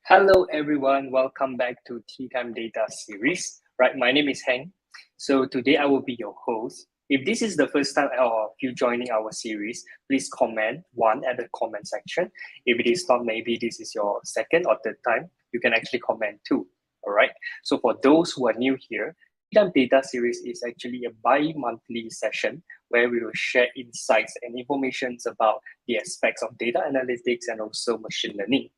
Hello everyone, welcome back to Tea Time Data series. Right, my name is Hank. So today I will be your host. If this is the first time of you joining our series, please comment one at the comment section. If it is not, maybe this is your second or third time, you can actually comment too. All right. So for those who are new here, Tea Time Data series is actually a bi-monthly session where we will share insights and information about the aspects of data analytics and also machine learning.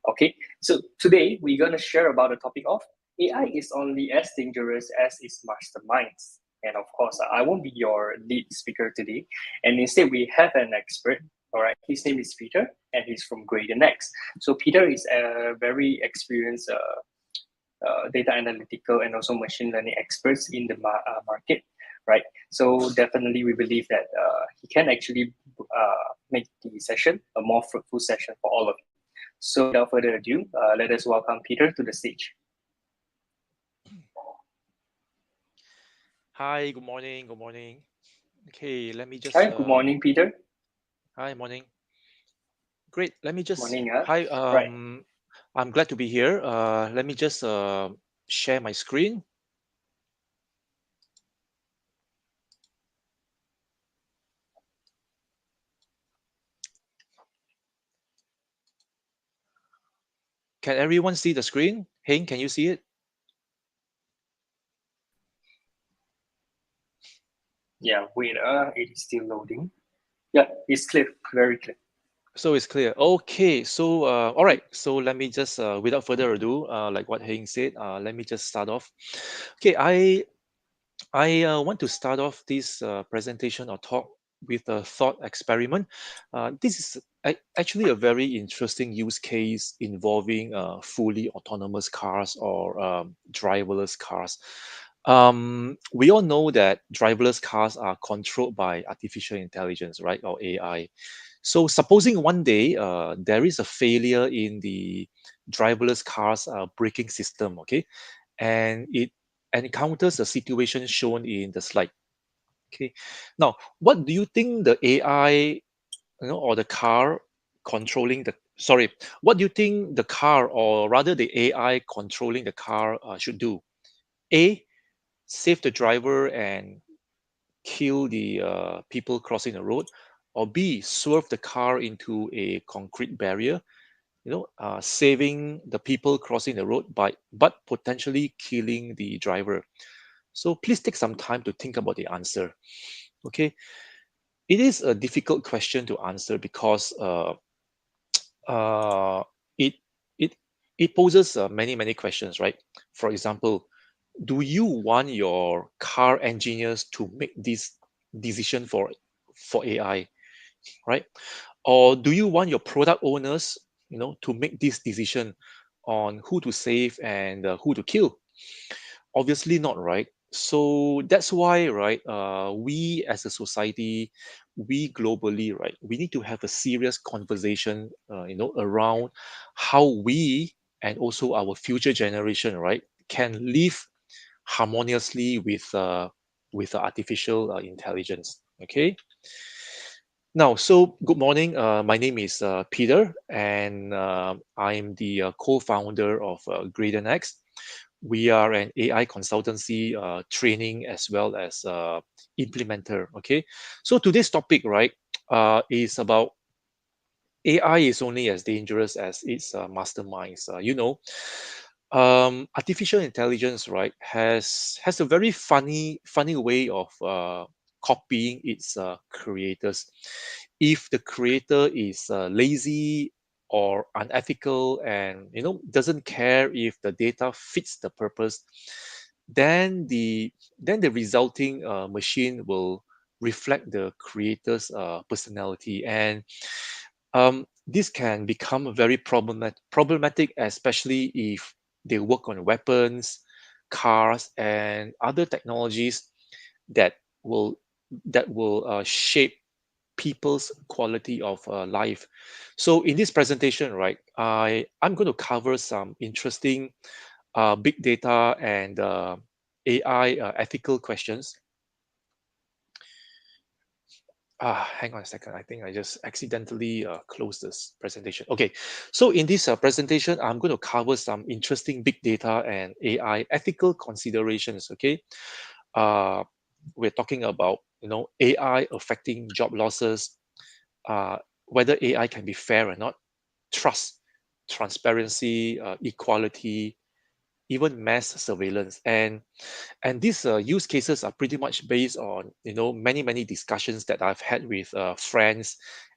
Okay, so today we're going to share about the topic of AI is only as dangerous as its masterminds. And of course, I won't be your lead speaker today. And instead, we have an expert. All right, his name is Peter, and he's from Gradient X. So Peter is a very experienced data analytical and also machine learning experts in the market, right? So definitely, we believe that he can actually make the session a more fruitful session for all of you. So without further ado, let us welcome Peter to the stage. Hi, good morning. Good morning. Okay, let me just Hi, good morning, Peter. hi, morning. Great. Let me just Morning, hi. right. I'm glad to be here. Let me just share my screen. Can everyone see the screen? Heng, can you see it? Yeah, wait, it is still loading. Yeah, it's clear, very clear. So it's clear. Okay. So all right. So let me just without further ado, like what Heng said, let me just start off. Okay, I want to start off this presentation or talk with a thought experiment. This is actually a very interesting use case involving fully autonomous cars or driverless cars. We all know that driverless cars are controlled by artificial intelligence, right, or AI. So, supposing one day there is a failure in the driverless car's braking system, okay, and it encounters a situation shown in the slide. Okay, now what do you think the AI, or the car controlling the sorry, what do you think the car or rather the AI controlling the car should do? A, save the driver and kill the people crossing the road, or B, swerve the car into a concrete barrier, saving the people crossing the road by but potentially killing the driver. So please take some time to think about the answer. Okay, it is a difficult question to answer because uh, it it it poses many questions, right? For example, do you want your car engineers to make this decision for AI, right? Or do you want your product owners, to make this decision on who to save and who to kill? Obviously not, right? So that's why, right, we as a society, we globally, right, we need to have a serious conversation, around how we and also our future generation, right, can live harmoniously with artificial intelligence. Okay. Now, so good morning. My name is Peter, and I'm the co-founder of Gradient X. We are an AI consultancy, training as well as implementer. Okay, so today's topic, right, is about AI is only as dangerous as its masterminds. Artificial intelligence, right, has a very funny way of copying its creators. If the creator is lazy or unethical and doesn't care if the data fits the purpose, then the resulting machine will reflect the creator's personality, and this can become very problematic, especially if they work on weapons, cars, and other technologies that will shape people's quality of life. So in this presentation, right, I'm going to cover some interesting big data and AI ethical questions. Hang on a second. I think I just accidentally closed this presentation. Okay, so in this presentation, I'm going to cover some interesting big data and AI ethical considerations. Okay, uh, we're talking about AI affecting job losses, uh, whether AI can be fair or not, trust, transparency, equality, even mass surveillance, and these use cases are pretty much based on many discussions that I've had with friends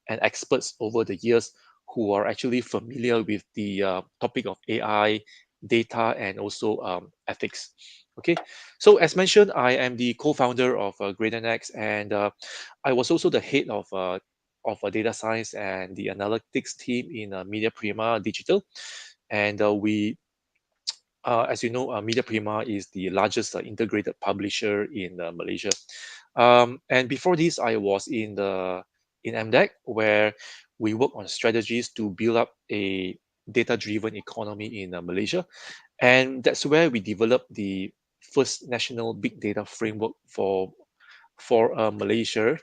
and experts over the years who are actually familiar with the topic of AI, data, and also ethics. Okay, so as mentioned, I am the co-founder of GradNX, and I was also the head of data science and the analytics team in Media Prima Digital, and we as you know, Media Prima is the largest integrated publisher in Malaysia. And before this, I was in MDEC, where we work on strategies to build up a data-driven economy in Malaysia, and that's where we developed the first national big data framework for Malaysia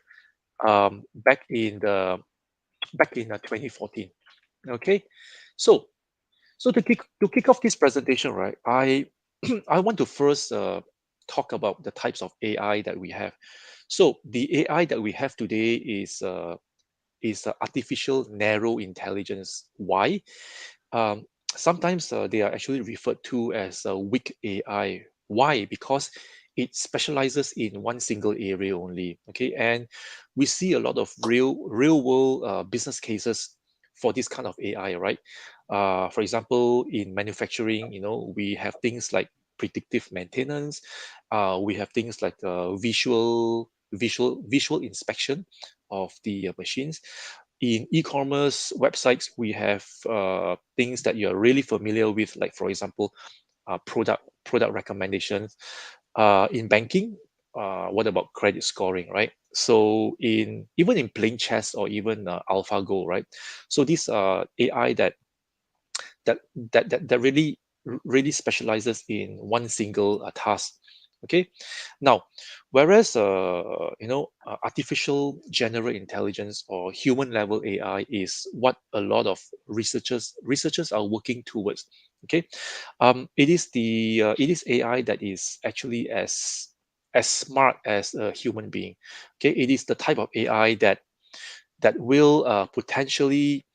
back in 2014. Okay, so to kick off this presentation, right, I want to first talk about the types of AI that we have. So the AI that we have today is artificial narrow intelligence. Why? Um, Sometimes they are actually referred to as weak AI. Why? Because it specializes in one single area only. Okay, and we see a lot of real world business cases for this kind of AI, right? For example, in manufacturing, we have things like predictive maintenance. We have things like visual inspection of the machines. In e-commerce websites, we have things that you're really familiar with, like for example, product recommendations. In banking, what about credit scoring, right? So even in playing chess or even AlphaGo, right? So these are AI that that really specializes in one single task. Okay, now whereas artificial general intelligence or human level AI is what a lot of researchers are working towards. Okay, it is AI that is actually as smart as a human being. Okay, it is the type of AI that will potentially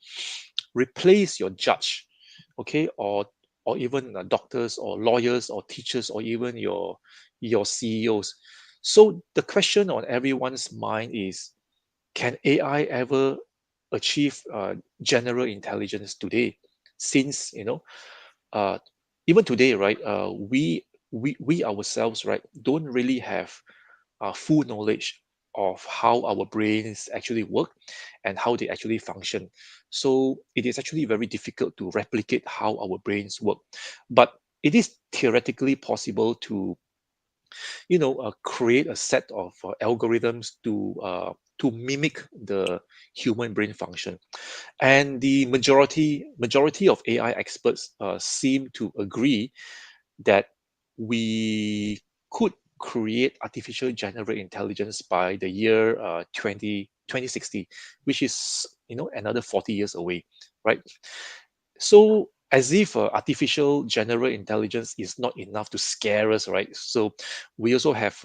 replace your judge, okay, or even doctors or lawyers or teachers or even your CEOs. So the question on everyone's mind is, can AI ever achieve general intelligence today? Since uh, even today, right, we ourselves, right, don't really have full knowledge of how our brains actually work and how they actually function. So it is actually very difficult to replicate how our brains work. But it is theoretically possible to, create a set of algorithms to mimic the human brain function. And the majority of AI experts seem to agree that we could create artificial general intelligence by the year 2060, which is another 40 years away, right? So as if artificial general intelligence is not enough to scare us, right? So we also have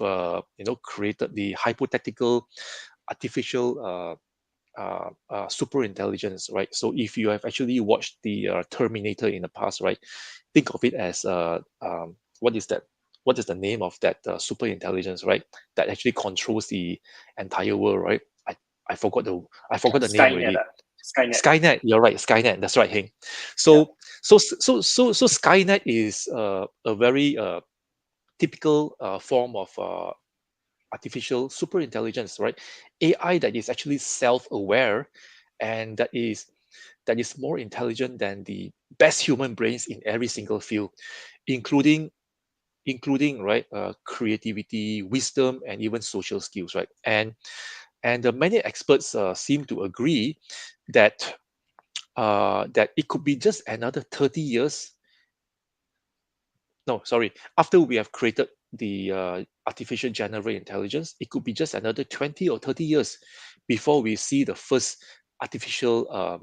created the hypothetical artificial super intelligence, right? So if you have actually watched the Terminator in the past, right, think of it as what is that? What is the name of that super intelligence, right? That actually controls the entire world, right? I forgot the name Skynet, already. Skynet. Skynet, you're right, Skynet. That's right, Heng. Yeah. So Skynet is a very typical form of artificial super intelligence, right? AI that is actually self-aware and that is more intelligent than the best human brains in every single field, including right creativity, wisdom, and even social skills, right? And many experts seem to agree that that it could be just another 30 years. No, sorry. After we have created the artificial general intelligence, it could be just another 20 or 30 years before we see the first artificial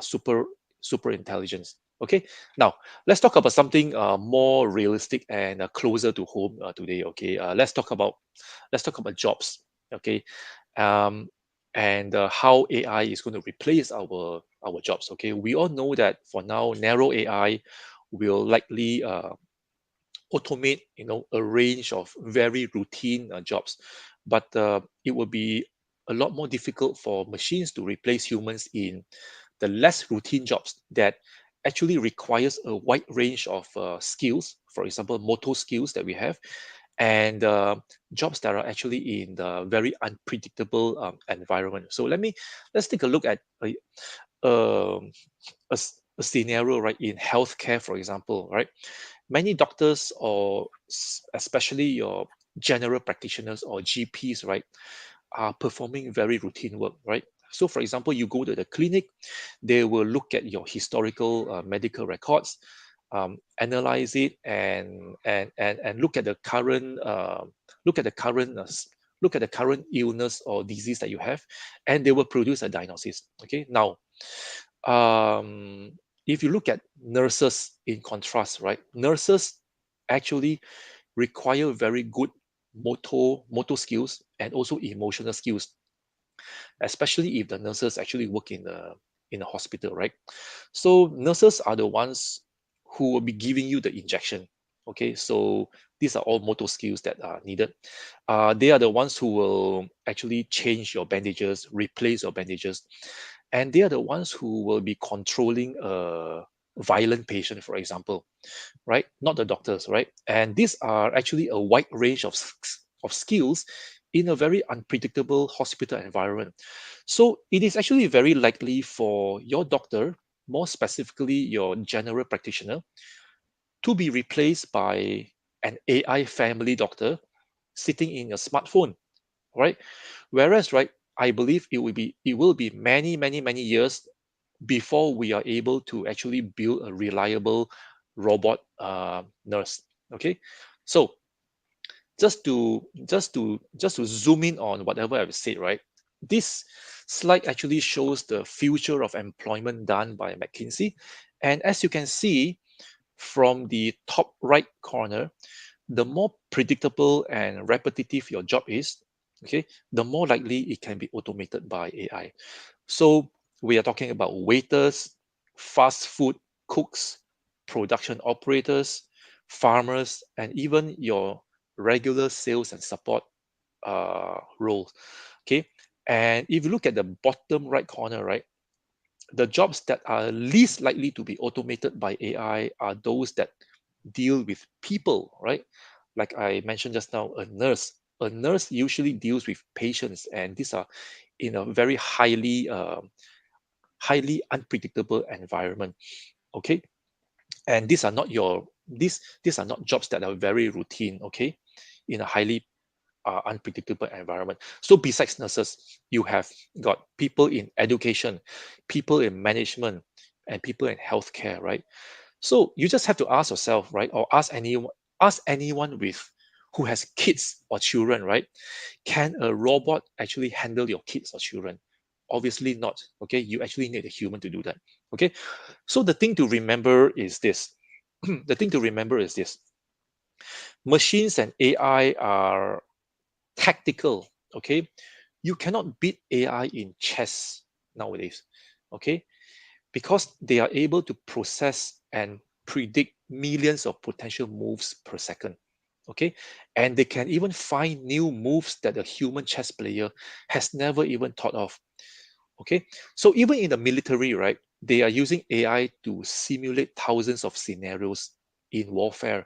super intelligence. Okay, now let's talk about something more realistic and closer to home today. Okay, let's talk about jobs. Okay, um, and how AI is going to replace our jobs. Okay, we all know that for now, narrow AI will likely automate, a range of very routine jobs, but it will be a lot more difficult for machines to replace humans in the less routine jobs that actually requires a wide range of skills, for example motor skills that we have, and jobs that are actually in the very unpredictable environment. So let's take a look at um, a scenario, right, in healthcare, for example, right? Many doctors, or especially your general practitioners or GPs, right, are performing very routine work, right? So for example, you go to the clinic, they will look at your historical medical records, analyze it, and look at the current look at the current look at the current illness or disease that you have, and they will produce a diagnosis. Okay, now if you look at nurses in contrast, right, nurses actually require very good motor skills and also emotional skills, especially if the nurses actually work in a hospital, right? So nurses are the ones who will be giving you the injection. Okay, so these are all motor skills that are needed. They are the ones who will actually change your bandages, replace your bandages, and they are the ones who will be controlling a violent patient, for example, right? Not the doctors, right? And these are actually a wide range of skills in a very unpredictable hospital environment. So it is actually very likely for your doctor, more specifically your general practitioner, to be replaced by an AI family doctor sitting in a smartphone, right? Whereas, right, I believe it will be many years before we are able to actually build a reliable robot nurse. Okay, so just to zoom in on whatever I've said, right? This slide actually shows the future of employment done by McKinsey, and as you can see from the top right corner, the more predictable and repetitive your job is, okay, the more likely it can be automated by AI. So we are talking about waiters, fast food cooks, production operators, farmers, and even your regular sales and support roles. Okay, and if you look at the bottom right corner, right, the jobs that are least likely to be automated by AI are those that deal with people, right? Like I mentioned just now, a nurse. A nurse usually deals with patients, and these are in a very highly unpredictable environment. Okay, and these are not jobs that are very routine. Okay, in a highly unpredictable environment. So besides nurses, you have got people in education, people in management, and people in healthcare, right? So you just have to ask yourself, right, or ask anyone with who has kids or children, right? Can a robot actually handle your kids or children? Obviously not. Okay, you actually need a human to do that. Okay, so the thing to remember is this. The thing to remember is this: machines and AI are tactical. Okay, you cannot beat AI in chess nowadays. Okay, because they are able to process and predict millions of potential moves per second. Okay, and they can even find new moves that a human chess player has never even thought of. Okay, so even in the military, right, they are using AI to simulate thousands of scenarios in warfare.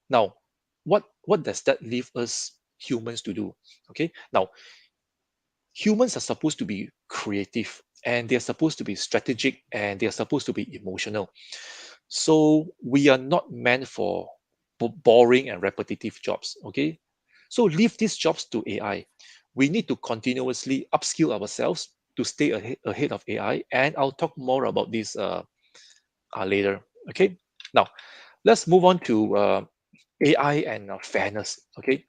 Now, what does that leave us humans to do? Okay, now humans are supposed to be creative, and they're supposed to be strategic, and they're supposed to be emotional. So we are not meant for boring and repetitive jobs. Okay, so leave these jobs to AI. We need to continuously upskill ourselves to stay ahead of AI, and I'll talk more about this later. Okay, now let's move on to AI and fairness. Okay,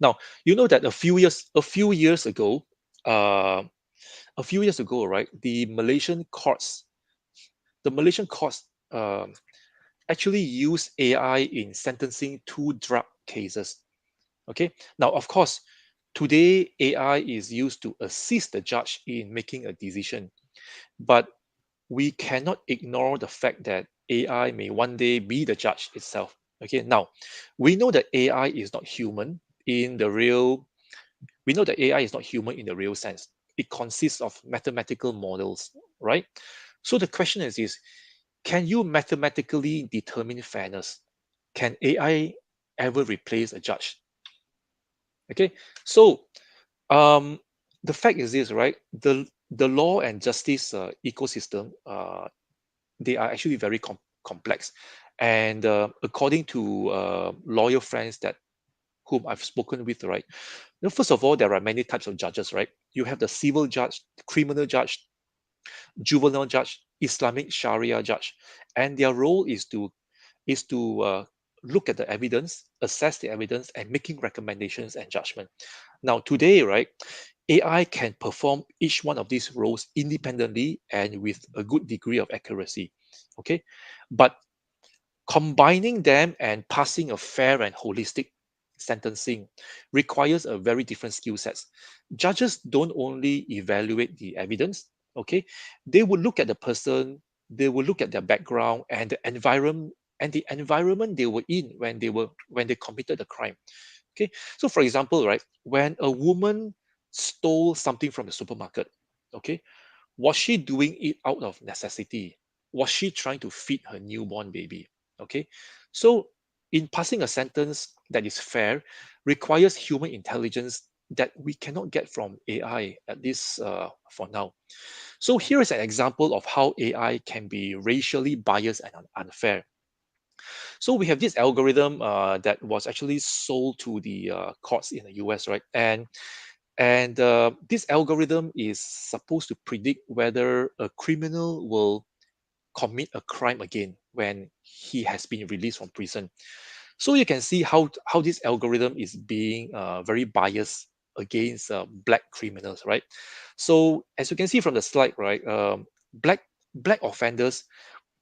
now you know that a few years ago, uh, a few years ago, right, the Malaysian courts actually used AI in sentencing two drug cases. Okay, now of course, today AI is used to assist the judge in making a decision, but we cannot ignore the fact that AI may one day be the judge itself. Okay, now we know that AI is not human in the real. We know that AI is not human in the real sense. It consists of mathematical models, right? So the question is can you mathematically determine fairness? Can AI ever replace a judge? Okay, so um, the fact is this, right? The law and justice ecosystem, they are actually very complex, and according to lawyer friends that whom I've spoken with, right? First of all, there are many types of judges, right? You have the civil judge, criminal judge, juvenile judge, Islamic Sharia judge, and their role is to look at the evidence, assess the evidence, and making recommendations and judgment. Now, today, right, AI can perform each one of these roles independently and with a good degree of accuracy. Okay, but combining them and passing a fair and holistic sentencing requires a very different skill sets. Judges don't only evaluate the evidence, okay? They will look at the person, they will look at their background and the environment they were in when they committed the crime. Okay. So for example, right, when a woman stole something from the supermarket, okay, was she doing it out of necessity? Was she trying to feed her newborn baby? Okay. So, in passing a sentence that is fair requires human intelligence that we cannot get from AI, at least for now. So, here is an example of how AI can be racially biased and unfair. So, we have this algorithm that was actually sold to the courts in the US, right? And this algorithm is supposed to predict whether a criminal will commit a crime again when he has been released from prison. So you can see how this algorithm is being very biased against black criminals, right? So as you can see from the slide, right, black offenders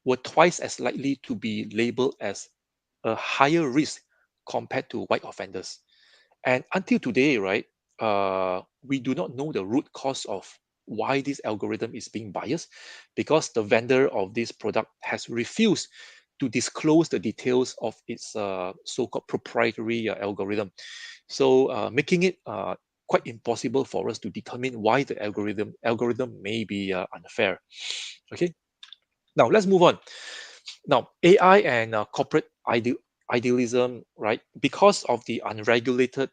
were twice as likely to be labeled as a higher risk compared to white offenders. And until today, right, we do not know the root cause of why this algorithm is being biased because the vendor of this product has refused to disclose the details of its so-called proprietary algorithm. So making it quite impossible for us to determine why the algorithm may be unfair. Okay, now let's move on. Now AI and corporate idealism, right? Because of the unregulated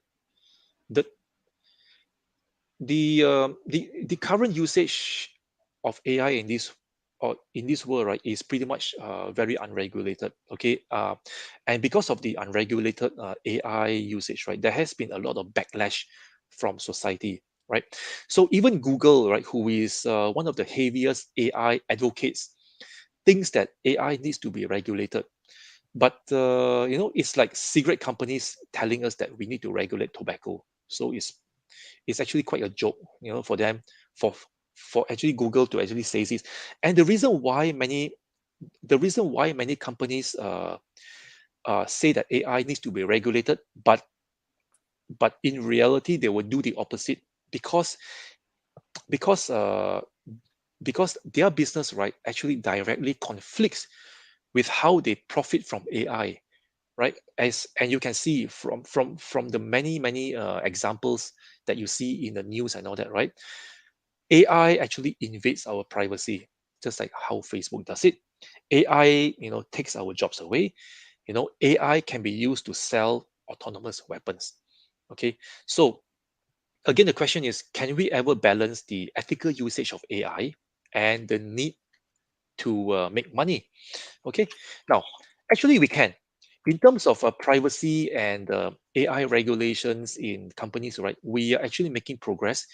the the current usage of AI in this or in this world, right, is pretty much very unregulated. Okay, and because of the unregulated AI usage, right, there has been a lot of backlash from society, right? So even Google, right, who is one of the heaviest AI advocates, thinks that AI needs to be regulated. But it's like cigarette companies telling us that we need to regulate tobacco. So it's actually quite a joke, for them, for for actually Google to actually say this. And the reason why many companies say that AI needs to be regulated, but in reality they will do the opposite because because uh, because their business, right, actually directly conflicts with how they profit from AI, right? As and you can see from the many examples that you see in the news and all that, right? AI actually invades our privacy, just like how Facebook does it. AI, takes our jobs away. AI can be used to sell autonomous weapons. Okay, so again, the question is, can we ever balance the ethical usage of AI and the need to make money? Okay, now actually we can. In terms of privacy and AI regulations in companies, right, we are actually making progress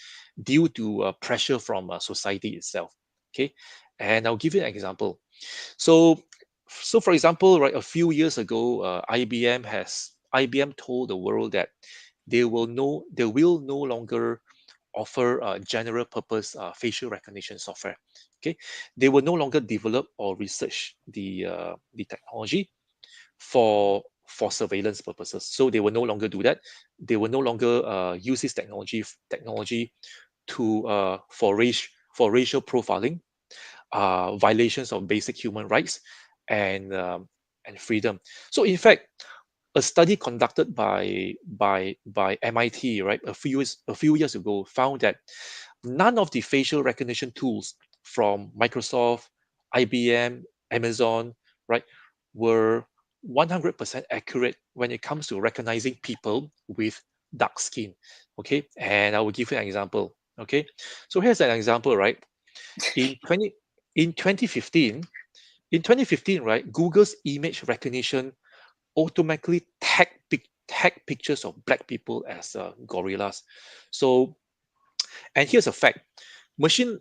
due to pressure from society itself. Okay, and I'll give you an example. So, so for example, right, a few years ago, IBM told the world that they will no longer offer general purpose facial recognition software. Okay, they will no longer develop or research the technology for surveillance purposes. So they will no longer do that. They will no longer use this technology to for racial profiling, violations of basic human rights, and freedom. So in fact, a study conducted by MIT, right, a few years ago, found that none of the facial recognition tools from Microsoft, IBM, Amazon, right, were 100% accurate when it comes to recognizing people with dark skin. Okay, and I will give you an example. Okay, so here's an example, right? In 20 in 2015, right, Google's image recognition automatically tag pictures of black people as gorillas. So, and here's a fact: machine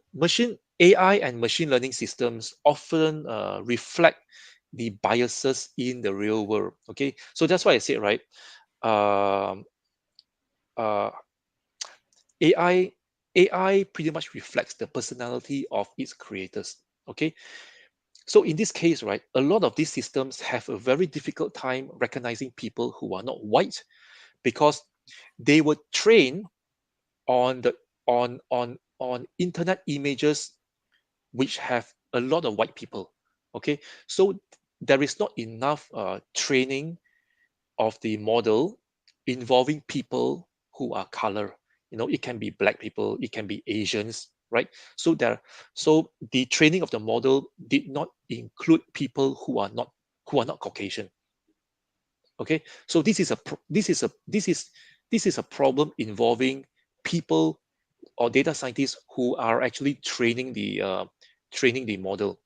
AI and machine learning systems often reflect the biases in the real world. Okay, so that's why I said, right, um, uh, AI AI pretty much reflects the personality of its creators. Okay, so in this case, right, a lot of these systems have a very difficult time recognizing people who are not white, because they were trained on the on internet images which have a lot of white people. Okay, so there is not enough training of the model involving people who are color. It can be black people, it can be Asians, right? So the training of the model did not include people who are not Caucasian. Okay, so this is a problem involving people or data scientists who are actually training the model.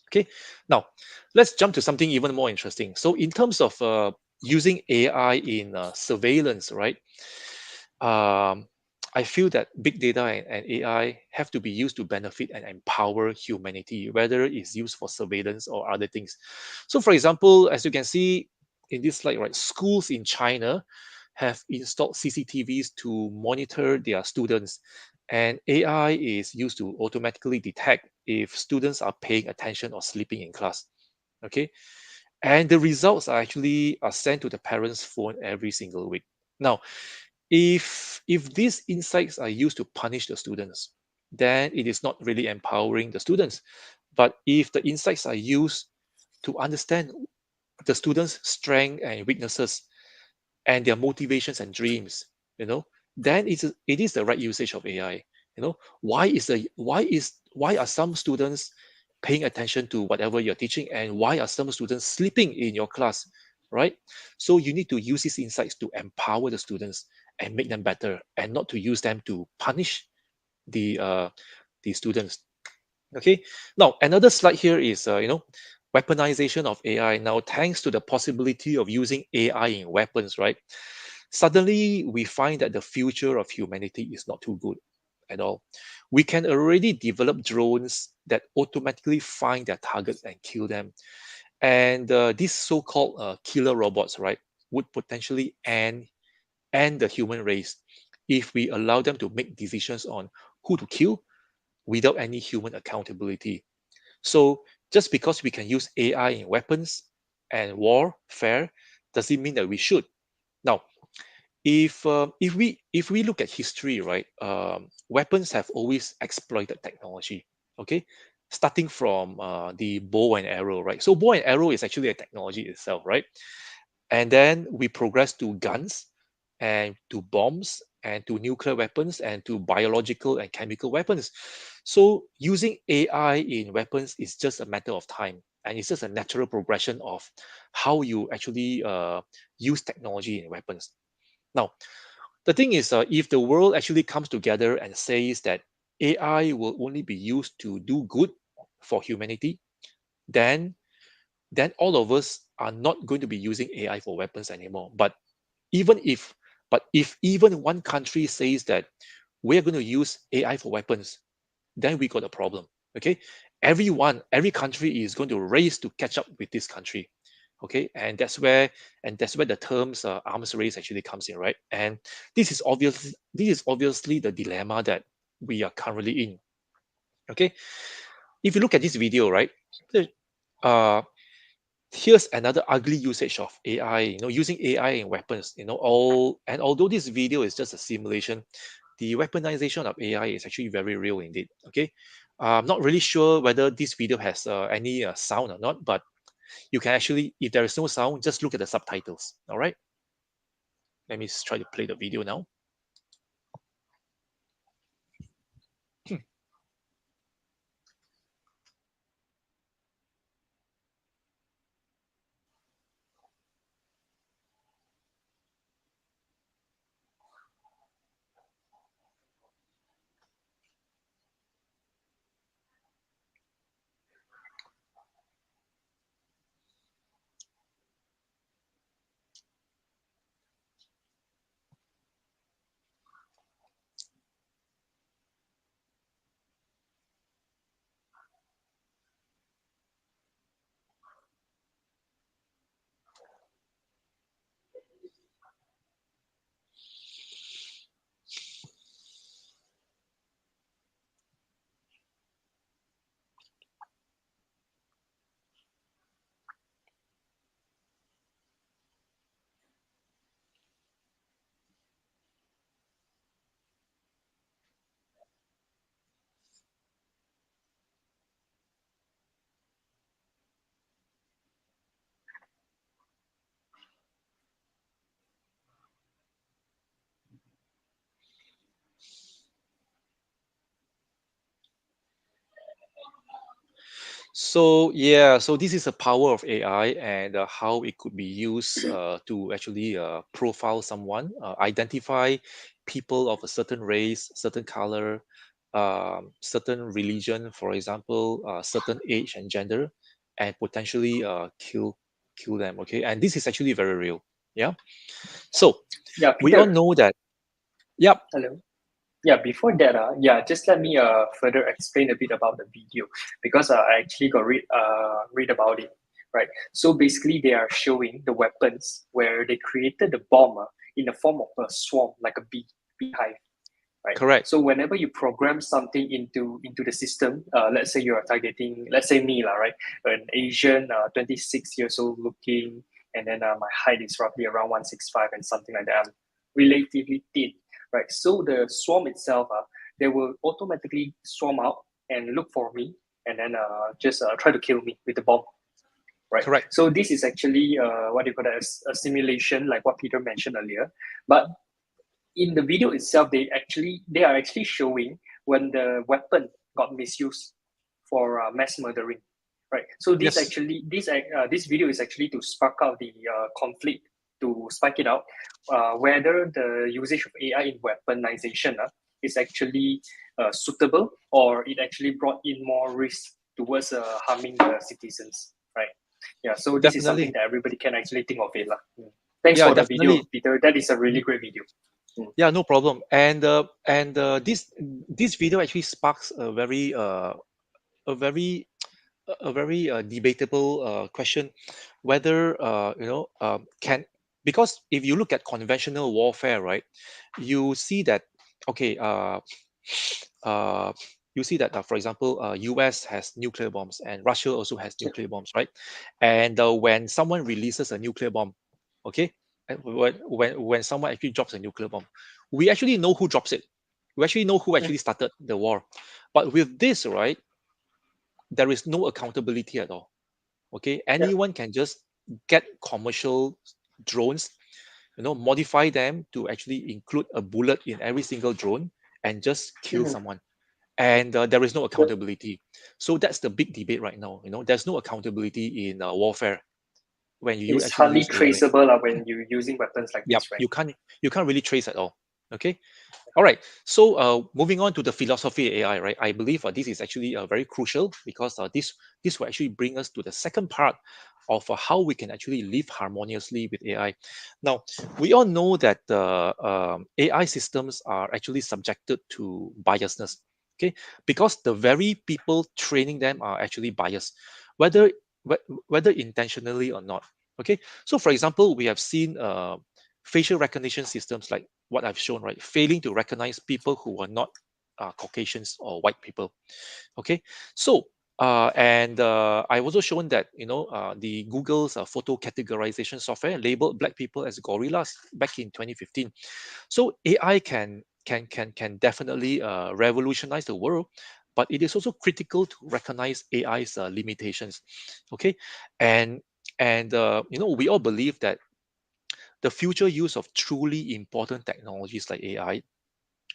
Okay, now let's jump to something even more interesting. So in terms of using AI in surveillance, right? um, I feel that big data and AI have to be used to benefit and empower humanity, whether it's used for surveillance or other things. So, for example, as you can see in this slide, right, schools in China have installed CCTVs to monitor their students, and AI is used to automatically detect if students are paying attention or sleeping in class. Okay, and the results are sent to the parents' phone every single week. Now, if these insights are used to punish the students, then it is not really empowering the students. But if the insights are used to understand the students' strengths and weaknesses and their motivations and dreams, then it is the right usage of AI. Why are some students paying attention to whatever you're teaching, and why are some students sleeping in your class, right? So you need to use these insights to empower the students and make them better, and not to use them to punish the uh, the students. Okay, now another slide here is weaponization of AI. Now, thanks to the possibility of using AI in weapons, right, suddenly we find that the future of humanity is not too good at all. We can already develop drones that automatically find their targets and kill them. And these so-called killer robots, right, would potentially end the human race if we allow them to make decisions on who to kill without any human accountability. So just because we can use AI in weapons and warfare doesn't mean that we should. Now, if we look at history, right, weapons have always exploited technology. Okay, starting from the bow and arrow, right? So bow and arrow is actually a technology itself, right? And then we progress to guns and to bombs and to nuclear weapons and to biological and chemical weapons. So using AI in weapons is just a matter of time, and it's just a natural progression of how you actually use technology in weapons. Now, the thing is, if the world actually comes together and says that AI will only be used to do good for humanity, then all of us are not going to be using AI for weapons anymore. Even if if even one country says that we're going to use AI for weapons, then we got a problem. Okay, every country is going to race to catch up with this country. Okay, and that's where the terms arms race actually comes in, right? And this is obviously the dilemma that we are currently in. Okay, if you look at this video, right, uh, here's another ugly usage of AI, using AI in weapons, although this video is just a simulation, the weaponization of AI is actually very real indeed. Okay, I'm not really sure whether this video has any sound or not, but you can actually, if there is no sound, just look at the subtitles. All right, let me try to play the video now. So yeah, so this is the power of AI and how it could be used to actually profile someone, identify people of a certain race, certain color, certain religion, for example, certain age and gender, and potentially kill them. Okay, and this is actually very real. Yeah. So Yeah, we all Peter. know that. Yep. Hello. Yeah, before that, just let me further explain a bit about the video because I actually got read about it, right? So basically, they are showing the weapons where they created the bomb in the form of a swarm, like a beehive, right? Correct. So whenever you program something into the system, let's say you are targeting, let's say me, lah, right, an Asian, 26 years old looking, and then my height is roughly around 165 and something like that. I'm relatively thin, right? So the swarm itself, they will automatically swarm out and look for me, and then just try to kill me with the bomb. Right. Correct. So this is actually what you call a simulation, like what Peter mentioned earlier. But in the video itself, they are actually showing when the weapon got misused for mass murdering, right? So Yes. this video is actually to spark out the conflict, to spike it out, whether the usage of AI in weaponization is actually suitable, or it actually brought in more risk towards harming the citizens, right? Yeah, so this is something Definitely. that everybody can actually think of it. Thanks Yeah, for the video, definitely. Peter. That is a really great video. Mm. Yeah, no problem. And this video actually sparks a very debatable question, whether can, because if you look at conventional warfare, right, you see that, okay, uh, you see that, for example, US has nuclear bombs and Russia also has nuclear bombs, right? And when someone releases a nuclear bomb, okay, and when someone actually drops a nuclear bomb, we actually know who drops it. We actually know who actually started the war. But with this, right, there is no accountability at all. Okay, Yeah. anyone can just get commercial drones, modify them to actually include a bullet in every single drone and just kill Mhm. someone. And there is no Yep. accountability. So that's the big debate right now. There's no accountability in warfare when you It's actually hardly use AI. traceable when you're using weapons like Yep, this, right? you can't really trace at all. Okay. All right. So moving on to the philosophy of AI, right? I believe this is actually very crucial because this will actually bring us to the second part of how we can actually live harmoniously with AI. Now, we all know that AI systems are actually subjected to biasness. Okay, because the very people training them are actually biased, whether whether intentionally or not. Okay, so for example, we have seen facial recognition systems like what I've shown, right, failing to recognize people who are not Caucasians or white people. Okay, so and I've also shown that the Google's photo categorization software labeled black people as gorillas back in 2015. So AI can definitely revolutionize the world, but it is also critical to recognize AI's limitations. Okay, and we all believe that the future use of truly important technologies like AI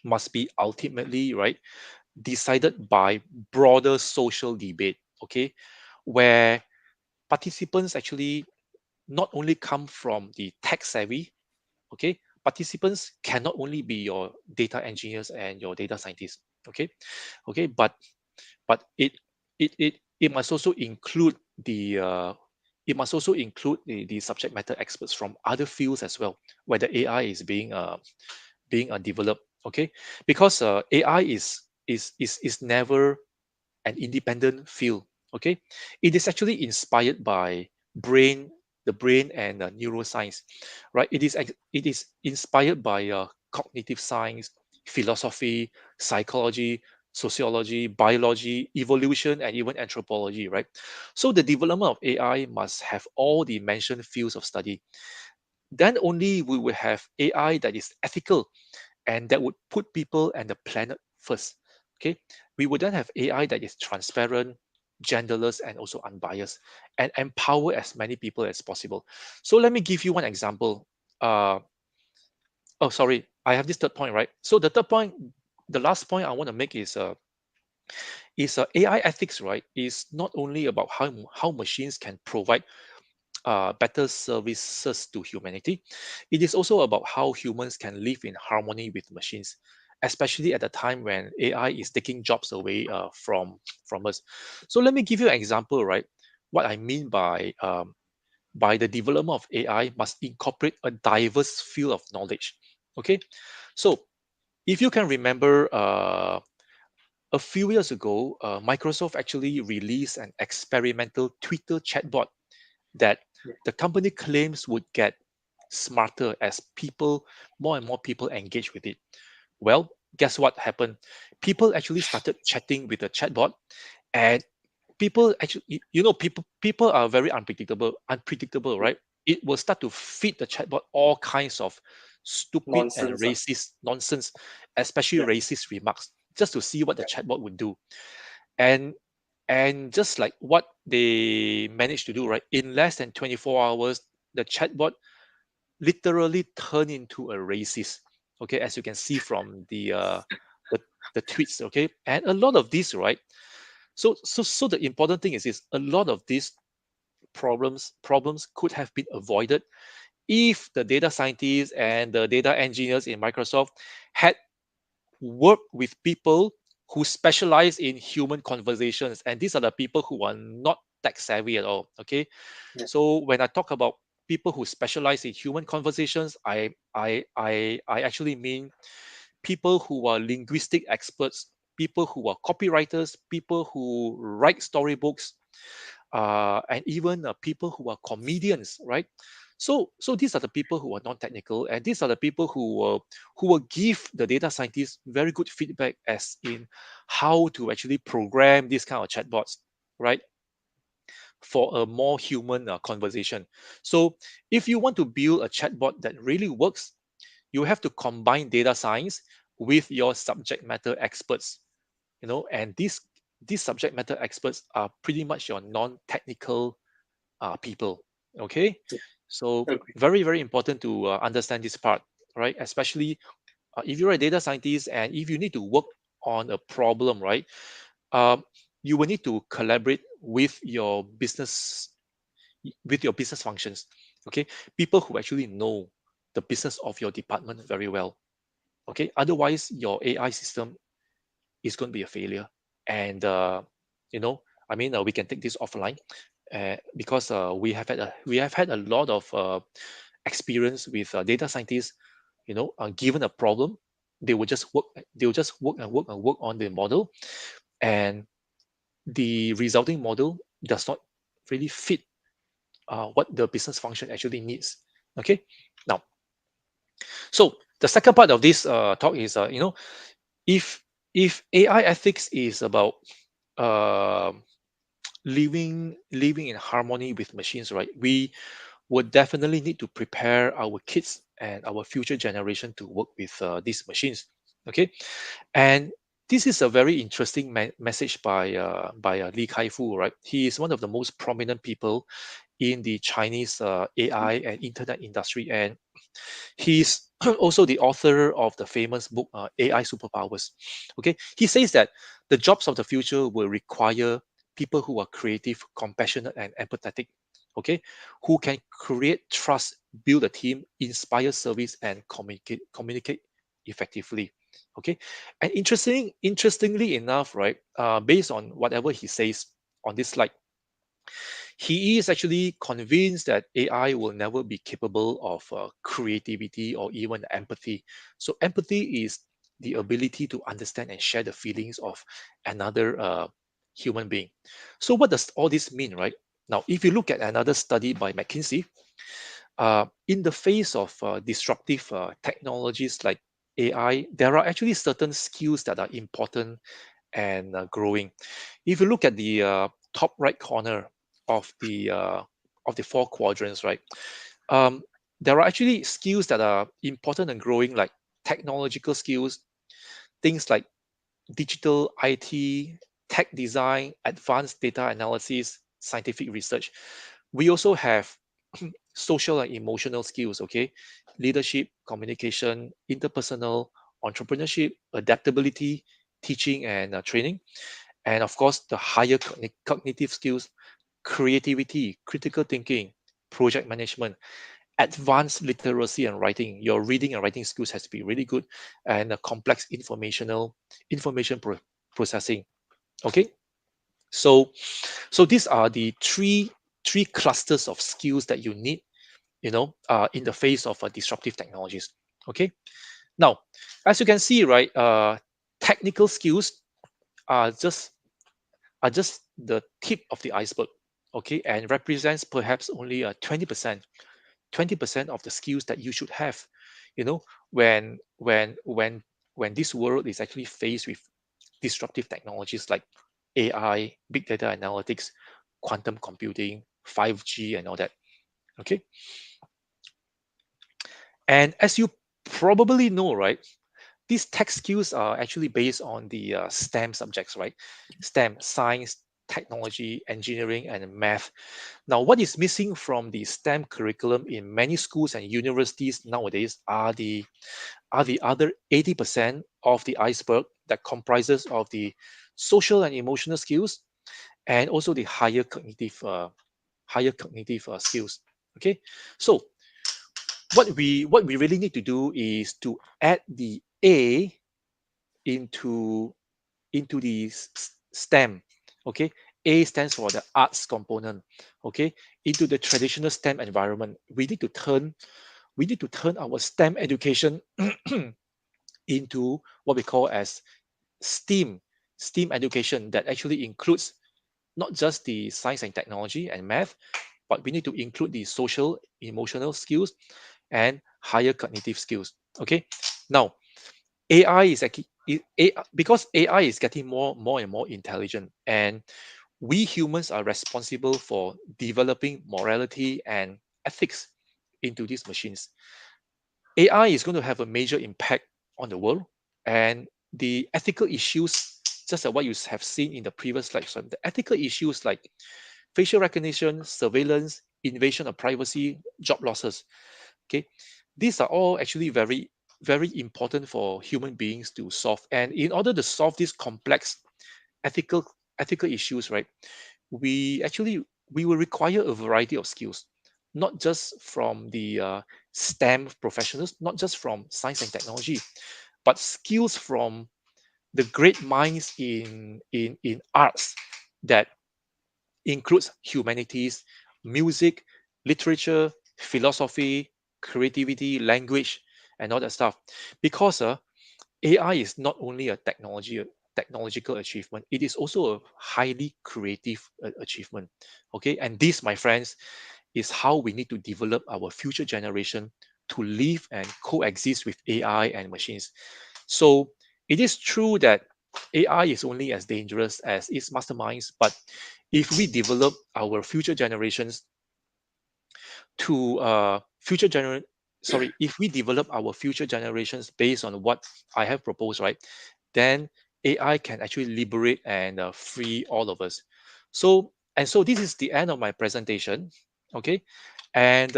must be ultimately right decided by broader social debate. Okay, where participants actually not only come from the tech savvy. Okay, participants cannot only be your data engineers and your data scientists. Okay, but it must also include the subject matter experts from other fields as well, where the AI is being developed. Okay, because AI is never an independent field. Okay, it is actually inspired by brain the brain and neuroscience, right? It is inspired by cognitive science, philosophy, psychology, sociology, biology, evolution, and even anthropology, right? So the development of AI must have all the mentioned fields of study. Then only we will have AI that is ethical and that would put people and the planet first. Okay, we would then have AI that is transparent, genderless, and also unbiased, and empower as many people as possible. So let me give you one example. Uh, oh, sorry, I have this third point, right? So the third point, the last point I want to make is AI ethics, right? Is not only about how machines can provide better services to humanity. It is also about how humans can live in harmony with machines, especially at a time when AI is taking jobs away from us. So let me give you an example, right? What I mean by the development of AI must incorporate a diverse field of knowledge. Okay, so if you can remember, a few years ago, Microsoft actually released an experimental Twitter chatbot that Yeah. the company claims would get smarter as more and more people engage with it. Well, guess what happened? People actually started chatting with the chatbot, and people actually, people are very unpredictable, Yeah. right? It will start to feed the chatbot all kinds of stupid and Nonsense. racist nonsense, especially Yeah. racist remarks, just to see what the Yeah. chatbot would do. And just like what they managed to do, right, in less than 24 hours, the chatbot literally turned into a racist. Okay, as you can see from the, the tweets. Okay, and a lot of these, right? So the important thing is a lot of these problems could have been avoided if the data scientists and the data engineers in Microsoft had work with people who specialize in human conversations, and these are the people who are not tech savvy at all. Okay, Yeah. so when I talk about people who specialize in human conversations, I actually mean people who are linguistic experts, people who are copywriters, people who write storybooks, and even people who are comedians, right? So these are the people who are non-technical, and these are the people who will give the data scientists very good feedback as in how to actually program these kind of chatbots, right? For a more human conversation. So if you want to build a chatbot that really works, you have to combine data science with your subject matter experts, and these subject matter experts are pretty much your non-technical people. Okay, Yeah. so Agree. very very important to understand this part, right? Especially if you're a data scientist and if you need to work on a problem, right? um, you will need to collaborate with your business functions. Okay, people who actually know the business of your department very well. Okay, otherwise your AI system is going to be a failure. And you know we can take this offline, because we have had a lot of experience with data scientists. Given a problem, they will just work and work and work on the model, and the resulting model does not really fit what the business function actually needs. Okay, now, so the second part of this talk is, if AI ethics is about uh, living in harmony with machines, right? We would definitely need to prepare our kids and our future generation to work with these machines. Okay, and this is a very interesting message by Li Kai-fu, right? He is one of the most prominent people in the Chinese AI and internet industry, and he's also the author of the famous book AI Superpowers. Okay, he says that the jobs of the future will require people who are creative, compassionate, and empathetic. Okay, who can create trust, build a team, inspire service, and communicate effectively. Okay, and interestingly enough, right, based on whatever he says on this slide, he is actually convinced that AI will never be capable of creativity or even empathy. So, empathy is the ability to understand and share the feelings of another human being. So, what does all this mean, right? Now, if you look at another study by McKinsey, in the face of disruptive technologies like AI, there are actually certain skills that are important and growing. If you look at the top right corner of the four quadrants, right, um, there are actually skills that are important and growing, like technological skills, things like digital IT, tech design, advanced data analysis, scientific research. We also have social and emotional skills, okay? Leadership, communication, interpersonal, entrepreneurship, adaptability, teaching and training. And of course, the higher cognitive skills, creativity, critical thinking, project management, advanced literacy and writing. Your reading and writing skills has to be really good, and complex information processing. Okay, so these are the three clusters of skills that you need, in the face of disruptive technologies. Okay, now, as you can see, right, technical skills are just the tip of the iceberg. Okay, and represents perhaps only 20% of the skills that you should have, you know when this world is actually faced with disruptive technologies like AI, big data analytics, quantum computing, 5G, and all that. Okay, and as you probably know, right, these tech skills are actually based on the STEM subjects, right? STEM: science, technology, engineering, and math. Now, what is missing from the STEM curriculum in many schools and universities nowadays are the other 80% of the iceberg that comprises of the social and emotional skills, and also the higher cognitive skills. Okay, so what we really need to do is to add the A into the STEM. Okay, A stands for the arts component. Okay, into the traditional STEM environment, we need to turn our STEM education into what we call as STEAM, STEAM education that actually includes not just the science and technology and math, but we need to include the social, emotional skills and higher cognitive skills. Okay, now AI is actually because AI is getting more and more intelligent, and we humans are responsible for developing morality and ethics into these machines. AI is going to have a major impact on the world, and the ethical issues, just like what you have seen in the previous slide, so the ethical issues like facial recognition, surveillance, invasion of privacy, job losses. Okay, these are all actually very important for human beings to solve. And in order to solve these complex ethical ethical issues, right, we will require a variety of skills, not just from the STEM professionals, not just from science and technology, but skills from the great minds in arts that includes humanities, music, literature, philosophy, creativity, language, and all that stuff. Because AI is not only a technological achievement, it is also a highly creative achievement. Okay, and this, my friends, is how we need to develop our future generation to live and coexist with AI and machines. So it is true that AI is only as dangerous as its masterminds, but if we develop our future generations to future gener sorry, if we develop our future generations based on what I have proposed, right, then AI can actually liberate and free all of us. So this is the end of my presentation. Okay, and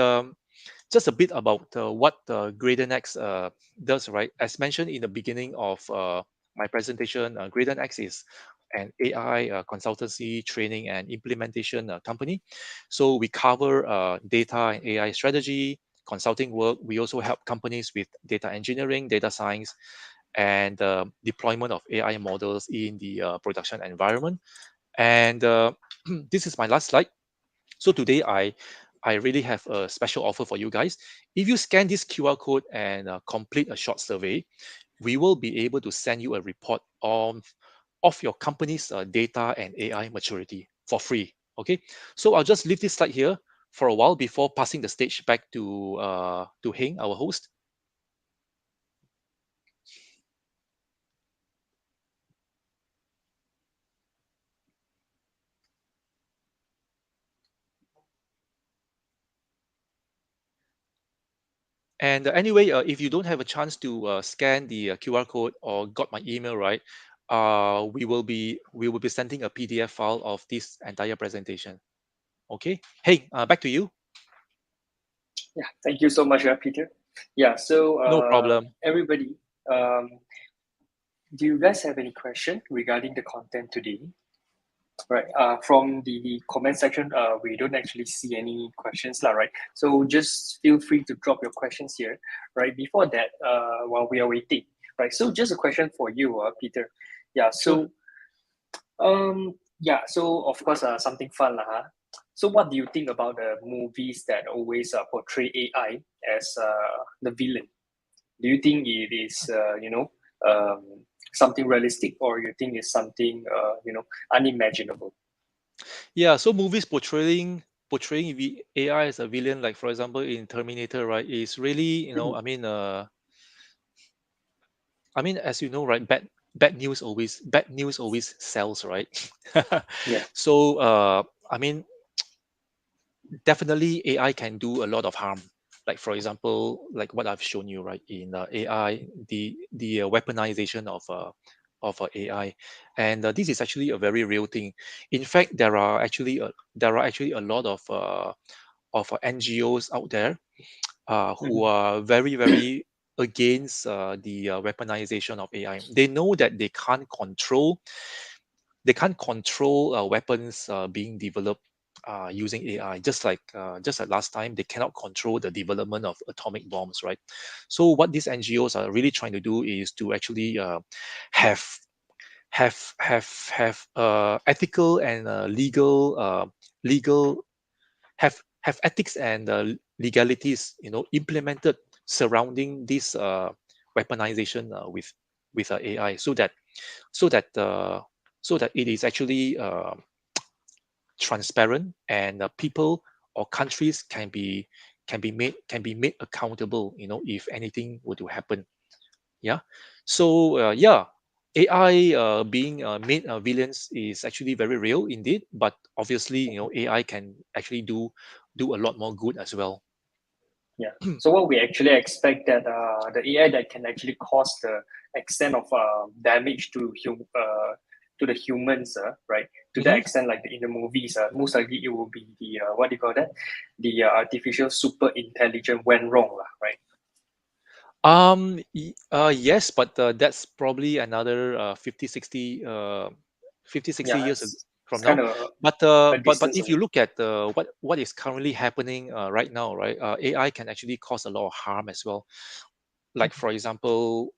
just a bit about what Graydon X does, right? As mentioned in the beginning of my presentation, Graydon X is an AI consultancy, training, and implementation company. So we cover data and AI strategy, consulting work. We also help companies with data engineering, data science, and deployment of AI models in the production environment. And this is my last slide. So today I really have a special offer for you guys. If you scan this QR code and complete a short survey, we will be able to send you a report on of your company's data and AI maturity for free. Okay, so I'll just leave this slide here for a while before passing the stage back to Heng, our host. And anyway, if you don't have a chance to scan the QR code or got my email right, we will be sending a PDF file of this entire presentation. Okay. Hey, back to you. Yeah, thank you so much, Peter. Yeah, so No problem. everybody, do you guys have any question regarding the content today? Right. From the comment section, we don't actually see any questions, lah. Right. So just feel free to drop your questions here. Right. Before that, while we are waiting. Right. So just a question for you, Peter. Yeah. Sure. So yeah. So of course, something fun, lah. Huh? So what do you think about the movies that always portray AI as the villain? Do you think it is something realistic, or you think it's something unimaginable? Yeah. So movies portraying AI as a villain, like for example in Terminator, right, is really as you know, right, bad news always sells, right? Yeah. So I mean definitely AI can do a lot of harm, like for example like what I've shown you, right, in AI, the weaponization of AI. And this is actually a very real thing. In fact, there are actually a lot of NGOs out there who Mhm. are very very against the weaponization of AI. They know that they can't control weapons being developed using AI. Just like last time, they cannot control the development of atomic bombs, right? So what these NGOs are really trying to do is to actually have have ethical and legal have ethics and legalities, implemented surrounding this weaponization with AI, so that uh, so that it is actually transparent, and people or countries can be made accountable, if anything were to happen. Yeah. So yeah, AI being made villains is actually very real indeed, but obviously, AI can actually do a lot more good as well. Yeah. So what we actually expect that the AI that can actually cause the extent of damage to the humans, right? To that Mhm. extent, like in the movies, most likely it will be the what do you call that? The artificial super intelligent went wrong, lah, right? Yes, but that's probably another 50, 60, 50, 60 Yeah, years it's from now. kind of But a but distance if you away. look at what is currently happening right now, right, AI can actually cause a lot of harm as well. Like for example,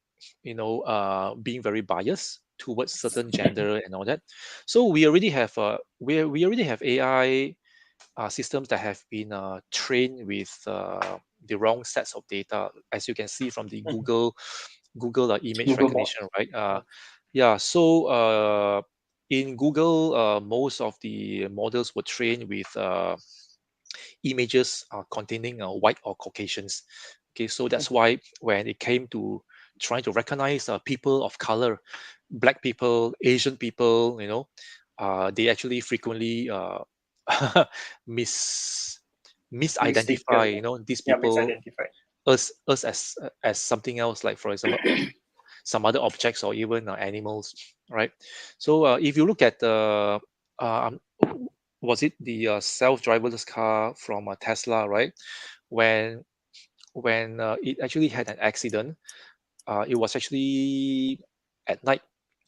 being very biased towards certain gender and all that. So we already have AI systems that have been trained with the wrong sets of data, as you can see from the Mhm. Google image Google bot. recognition, right? Yeah. So in Google, most of the models were trained with images containing white or Caucasians. Okay, so that's why when it came to trying to recognize people of color, black people, Asian people, they actually frequently mis Mistaken. misidentify, these Yeah, people misidentified. us as something else, like for example, some other objects or even animals, right? So if you look at the was it the self-driverless car from Tesla, right? When it actually had an accident, it was actually at night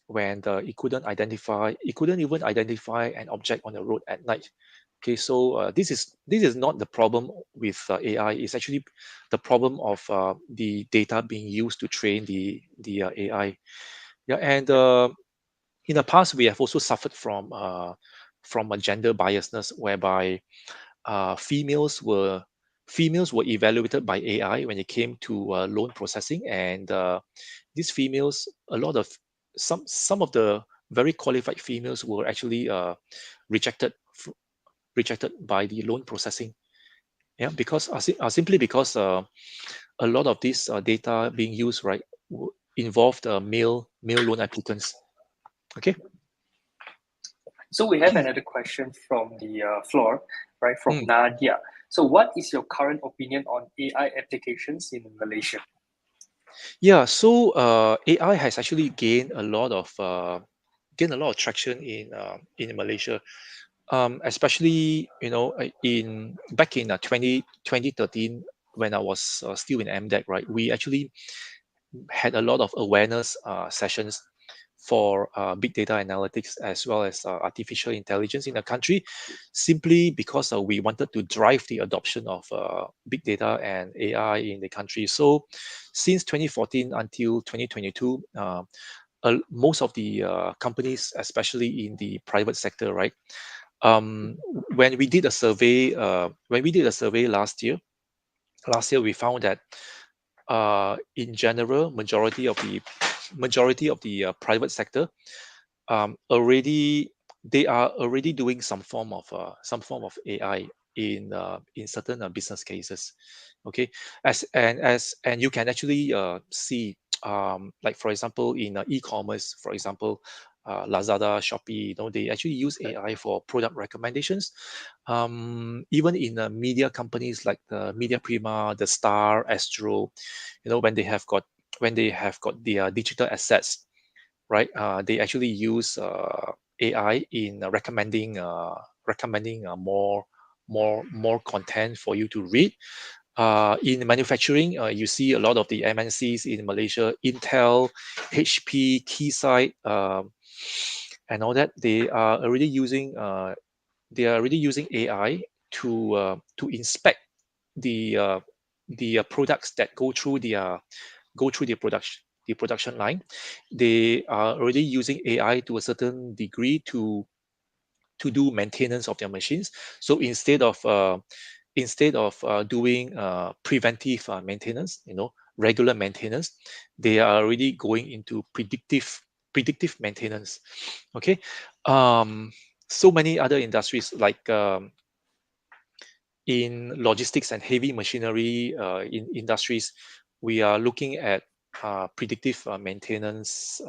when it couldn't even identify an object on the road at night. Okay, so this is not the problem with AI. It's actually the problem of the data being used to train the AI. Yeah, and Yeah. in the past we have also suffered from a gender biasness whereby females were evaluated by AI when it came to loan processing, and these females, a lot of some of the very qualified females were actually rejected rejected by the loan processing. Yeah, because simply because a lot of this data being used, right, involved male loan applicants. Okay. So we have another question from the floor, right, from Mm. Nadia. So what is your current opinion on AI applications in Malaysia? Yeah, so AI has actually gained a lot of traction in Malaysia, especially in back in 2013 when I was still in MDEC, right? We actually had a lot of awareness sessions for big data analytics as well as artificial intelligence in the country, simply because we wanted to drive the adoption of big data and AI in the country. So since 2014 until 2022, most of the companies, especially in the private sector, right? Um, when we did a survey, last year we found that in general, majority of the private sector already they are already doing some form of AI in certain business cases. Okay, and you can actually see like for example in e-commerce, for example. Lazada, Shopee, they actually use AI for product recommendations. Even in media companies like the Media Prima, the Star, Astro, when they have got their digital assets, right? They actually use AI in recommending more content for you to read. In manufacturing, you see a lot of the MNCs in Malaysia, Intel, HP, Keysight, and all that. They are already using AI to inspect the products that go through the production line. They are already using AI to a certain degree to do maintenance of their machines. So instead of doing preventive maintenance, regular maintenance, they are already going into predictive maintenance. Okay. So many other industries like in logistics and heavy machinery in industries, we are looking at predictive maintenance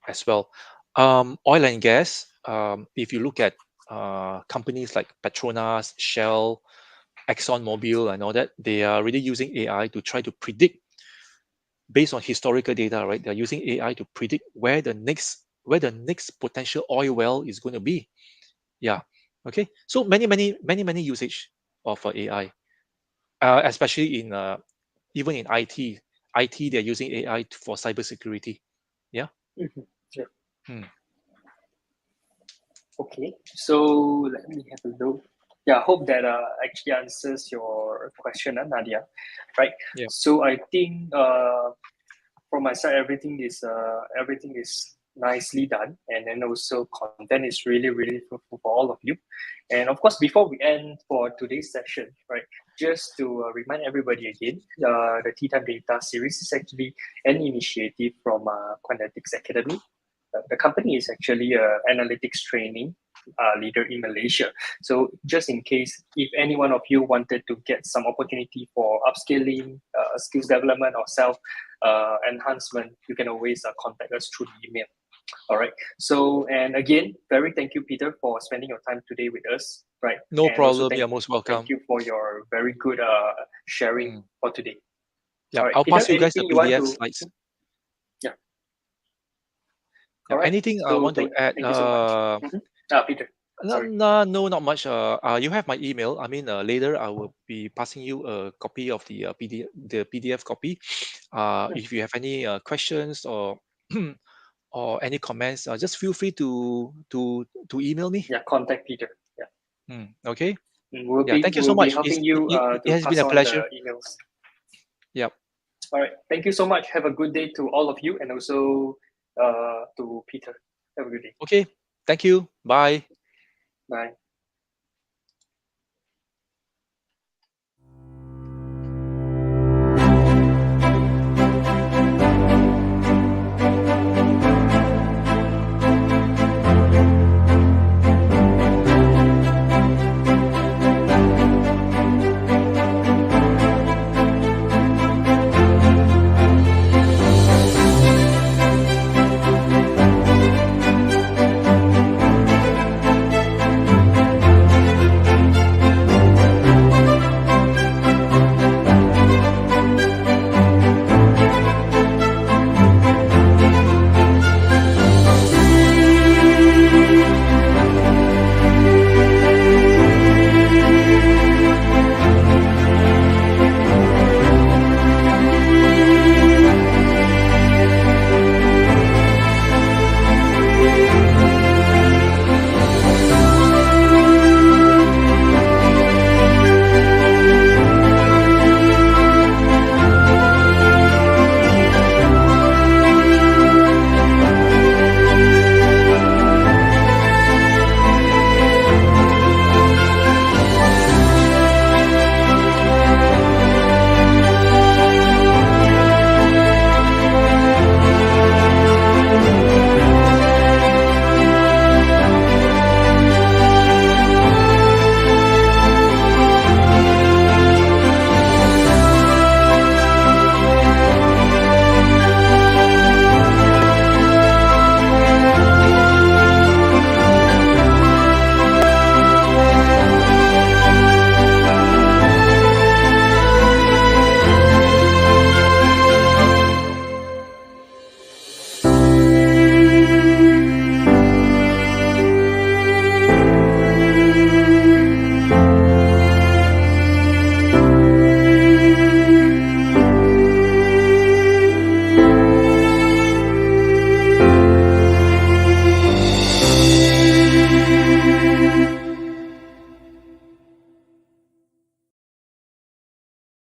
as well. Oil and gas, if you look at companies like Petronas, Shell, ExxonMobil, and all that, they are really using AI to try to predict based on historical data, right? They're using AI to predict where the next potential oil well is going to be. Yeah. Okay. So many usage of AI, especially in even in IT. IT, they're using AI for cybersecurity. Yeah. Mhm. Yeah. Hmm. Okay, so let me have a look. Yeah, I hope that actually answers your question, Nadia. Right. Yeah. So I think from my side, everything is nicely done, and then also content is really fruitful for all of you. And of course, before we end for today's session, right, just to remind everybody again, the Tea Time Data series is actually an initiative from Quantetics Academy, The company is actually a analytics training leader in Malaysia. So just in case, if any one of you wanted to get some opportunity for upskilling, skills development, or self enhancement, you can always contact us through the email. All right. So, and again, very thank you, Peter, for spending your time today with us. Right. No and problem. Also You're most welcome. Thank you for your very good sharing for today. Yeah, All right, I'll Peter, pass you guys the anything you want PDF to? slides. Yeah. Yeah. All right. Anything I So want to add? thank you so much. Peter. Sorry. No, not much. You have my email. I mean, later I will be passing you a copy of the PDF copy. If you have any questions or or any comments, just feel free to email me. Yeah, contact Peter. Yeah. Okay. We'll Yeah. be Thank you so we'll be much. helping you It to has been pass a on pleasure. the emails. Yep. All right. Thank you so much. Have a good day to all of you, and also to Peter. Have a good day. Okay. Thank you. Bye. Bye.